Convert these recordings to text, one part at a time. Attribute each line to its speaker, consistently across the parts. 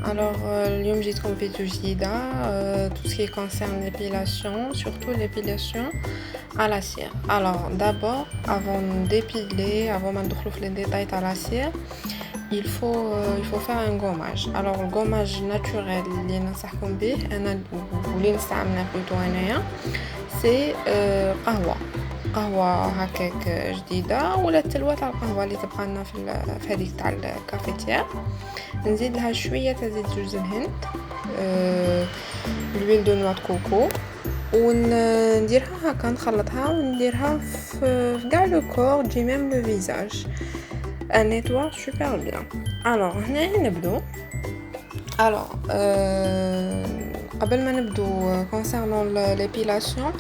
Speaker 1: Alors, اليوم جيتكم فيديو جديدة tout ce qui concerne l'épilation, surtout l'épilation à la cire. Alors, d'abord, avant d'épiler, avant de rentrer les détails à la cire, il faut faire un gommage. Alors, le gommage naturel اللي ننصحكم به أنا واللي نستعمله plutôt أنايا سي قهوة هكاك جديدة ولا التلوة تاع القهوة اللي تبقى لنا في هذيك تاع الكافيتير. نزيد لها شويه تاع زيت جوز الهند لويل دو نوا كوكو ونديرها هكا نخلطها ونديرها في كاع لو كور تجي ميم لو فيزاج ان نيتوا سوبر بيان. الوغ هنا نبدو. الوغ قبل ما نبدو كونسيرنون ليبيلاسيون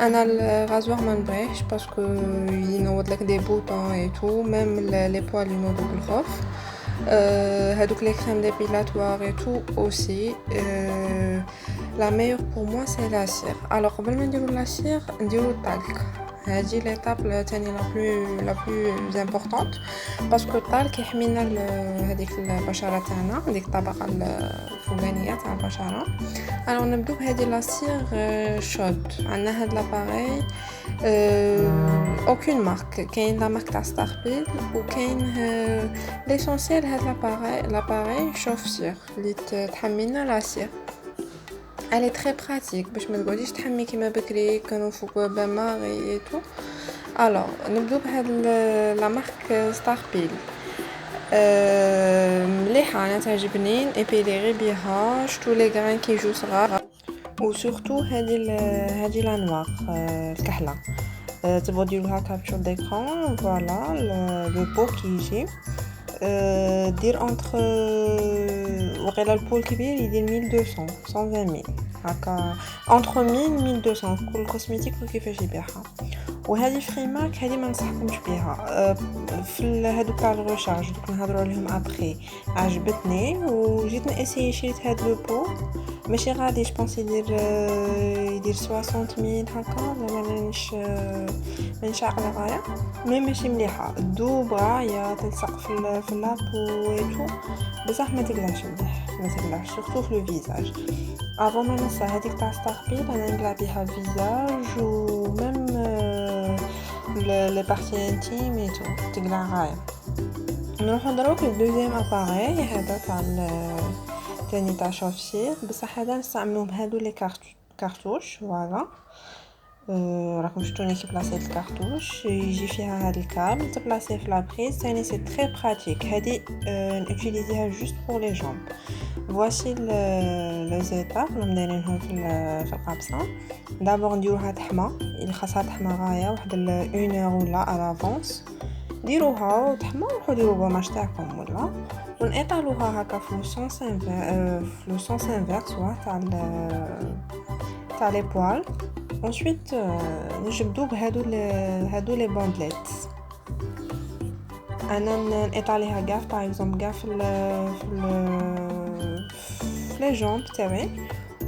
Speaker 1: انا الغازوار ما نبغيهش باسكو ينوض لك دي بوطون اي تو ميم لي بوال ينوضوا بالخوف. هادوك les crèmes dépilatoires et tout aussi. La meilleure pour moi c'est la cire. Alors قبل ما نديرو la cire نديرو الطلق. هذه l'étape الثانية la plus importante parce que الطلق يحمينا هذيك البشرة تاعنا هذيك الطبقة الفوقانية تاع البشرة. alors نبدو بهذه la cire chaude. عندنا هاد l'appareil aucune marque. كاين لا مارك تاع ستاربيل وكاين l'essentiel هاد l'appareil chauffe cire اللي تحمينا لا cire. Elle est très pratique باش ما تقعديش تحمي كيما بكري كانوا فوق باماغي et tout. alors نبدو بهاد لا مارك ستاربيل مليحه انا تعجبني نابيلي غير بيها شتو لي غران كيجو صغار وسورتو هادي لا نوار الكحله. تبغوا ديروها كابتشور ديكران فوالا لو بو كيجي دير انتر وقيلا البو الكبير يدير 1200 120000 هكا انتر 1000 1200 كل كوسميتيك وكيفاش يبيعها. وهذه فريماك هذه ما ننصحكمش بها في هادو تاع الريشارج دوك نهضروا عليهم ابري عجبتني وجيت ناسيي شريت هاد لو بو ماشي غادي جبونس يدير 60000 هكا مانيش عاقله غايه مي ماشي مليحه دوب غايه تلصق في لابو ايتو بصح ما تقلاش مليح ما تقلاش سورتو في لو فيزاج. افون ما ننسى هذيك تاع ستاربيل انا نقلع بها الفيزاج وميم لي بارتي انتيم ايتو تقلع غايه. نروحو دروك للدوزيام اباري هذا تاع تاني تاع شوفسير بصح هذا نستعملوه بهادو لي كارتوش فوالا. راكم شفتوني كي بلاصيت الكارتوش يجي فيها هاد الكابل تبلاصيه في لابريز ثاني سي تري براتيك. هادي نوتيليزيها جوست بور لي جامب. فواسي لي زيتاب راهم دايرينهم في القابصه. دابور نديروها تحمى اللي خاصها تحمى غايه واحد 1 اور ولا على لافونس ديروها وتحمى وروحوا ديروا بوماج تاعكم ولا ونطالوها هكا في لو سونس انفيرس تاع لي بوال. ensuite نجبدو بهادو لي باندليت انا نطاليها كاع باغ اكزومبل كاع في لي جامب تاعي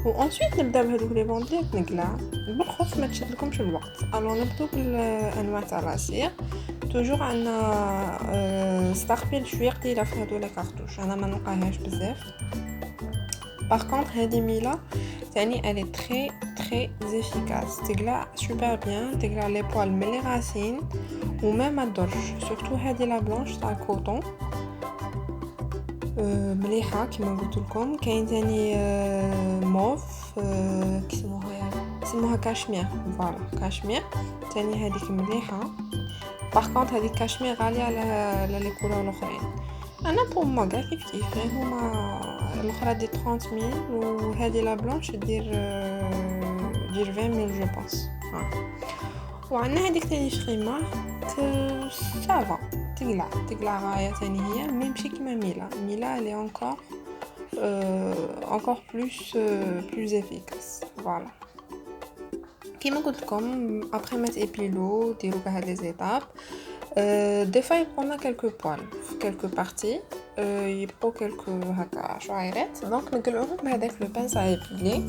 Speaker 1: وانسويت نبدا بهادوك لي باندليت نقلع بالخوف ما تشدلكمش الوقت. الو نبدو بالانواع تاع لاسير توجور عندنا ستاربيل شويه قليله في هادو لي كارتوش انا ما نلقاهاش بزاف. باغ كونطخ هادي ميلا ثاني elle est très très efficace تقلع super bien تقلع لي بوال من لي راسين وما ما تضرش سورتو هادي لا بلانش تاع الكوطون مليحه كيما قلت لكم. كاين ثاني موف كيسموها كاشمير فوالا كاشمير ثاني هذيك مليحه. باغ كونط هذيك كاشمير غاليه على لي كولور الاخرين. انا بور ما كاع كيف هما الاخرى دي 30000 وهذه لا بلانش دير 20000 جو بونس. وعندنا هذيك ثاني فريمار سافا تقلع غايه ثاني هي مي ماشي كيما ميلا لي encore plus efficace فوالا. كيما قلت لكم ابري ما تابيلو ديروا بهاد لي زيتاب des fois il prend quelques poils quelques parties يبقوا quelques هكا شعيرات دونك نقلعوهم بهذاك لو بانس à épiler.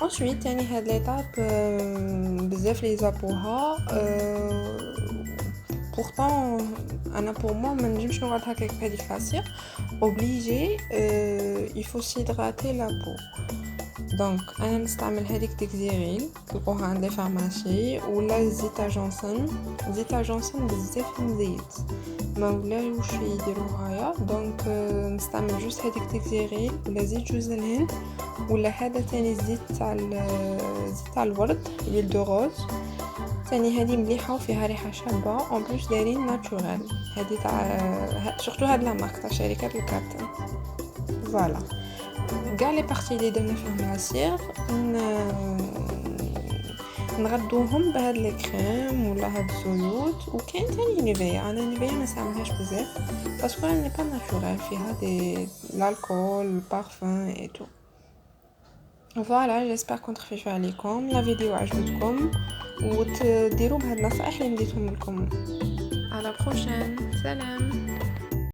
Speaker 1: ensuite يعني هاد ليطاب بزاف لي زابوها pourtant pour moi ما نجمش نقعد هكاك بهذيك العصير obligé il faut s'hydrater la peau. donc انا نستعمل هذيك ديكزيريل تلقوها عند لي فارماسي ولا زيت جونسون بزاف مزيت ما ولاوش يديروها دونك نستعمل جوست هذيك ديكزيريل ولا زيت جوز الهند ولا هذا تاني زيت تاع الورد ليل دو روز ثاني هذه مليحه وفيها ريحه شابه اون بليس دايرين ناتورال هذه تاع سورتو هاد لا مارك تاع شركه الكارتن فوالا كاع لي بارتي اللي درنا فيهم العصير نغدوهم بهاد لي كريم ولا هاد الزيوت وكاين ثاني نيفيا انا نيفيا ما نستعملهاش بزاف باسكو راني با ناتورال فيها دي الكحول البارفان اي تو فوالا جيسبر كنت خفيفه عليكم لا فيديو عجبتكم وتديروا بهاد النصائح اللي نديتهم لكم على بروشين سلام